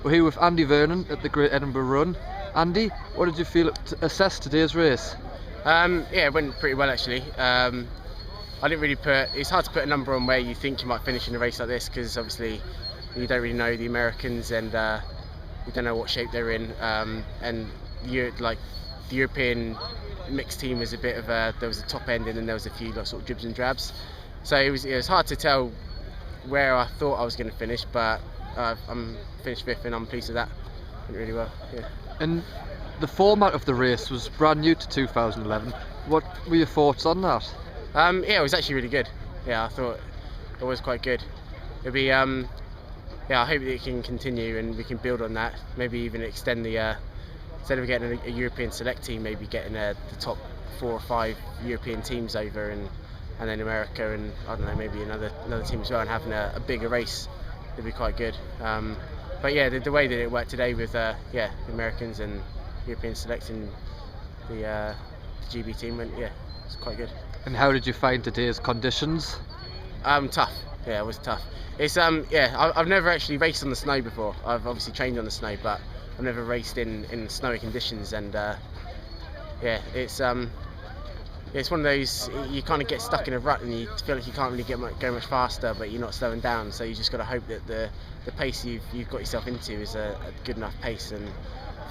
We're here with Andy Vernon at the Great Edinburgh Run. Andy, what did you feel assess today's race? Yeah, it went pretty well actually. I didn't really it's hard to put a number on where you think you might finish in a race like this, because obviously you don't really know the Americans, and you don't know what shape they're in. And the European mixed team was a bit of there was a top end, and then there was a few sort of dribs and drabs. So it was hard to tell where I thought I was going to finish, but I'm finished fifth, and I'm pleased with that. Went really well. Yeah. And the format of the race was brand new to 2011. What were your thoughts on that? Yeah, it was actually really good. Yeah, I thought it was quite good. It'll be yeah, I hope that it can continue and we can build on that. Maybe even extend the instead of getting a European select team, maybe getting the top 4 or 5 European teams over, and then America, and I don't know, maybe another team as well, and having a bigger race would be quite good. But yeah, the way that it worked today with the Americans and European selecting the GB team went, yeah, it's quite good. And how did you find today's conditions? Tough. Yeah, it was tough. It's yeah, I've never actually raced on the snow before. I've obviously trained on the snow, but I've never raced in snowy conditions, and yeah, it's one of those, you kind of get stuck in a rut and you feel like you can't really go much faster, but you're not slowing down, so you just got to hope that the pace you've got yourself into is a good enough pace. And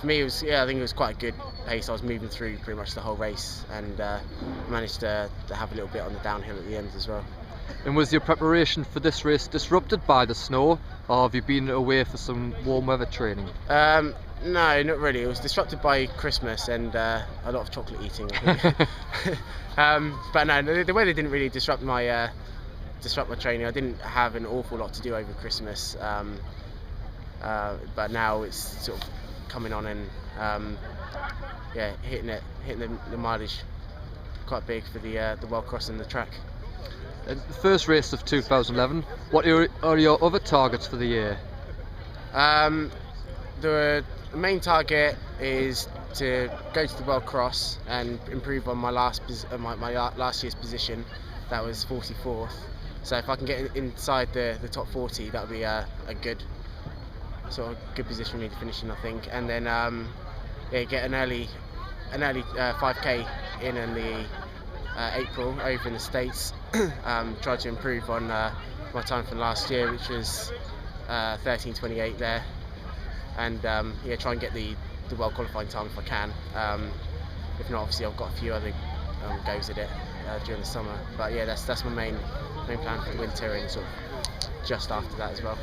for me, I think it was quite a good pace. I was moving through pretty much the whole race, and managed to have a little bit on the downhill at the end as well. And was your preparation for this race disrupted by the snow, or have you been away for some warm weather training? No, not really. It was disrupted by Christmas and a lot of chocolate eating, I think. But no, the weather didn't really disrupt my training. I didn't have an awful lot to do over Christmas, but now it's sort of coming on, and yeah, hitting the mileage quite big for the World Cross and the track. The first race of 2011. What are your other targets for the year? The main target is to go to the World Cross and improve on my last year's position. That was 44th. So if I can get inside the top 40, that would be a good position for me to finish in, I think. And then yeah, get an early 5k in the April over in the States. Try to improve on my time from last year, which was 13:28 there. And yeah, try and get the world qualifying time if I can. If not, obviously I've got a few other goes at it during the summer. But yeah, that's my main plan for the winter, and sort of just after that as well.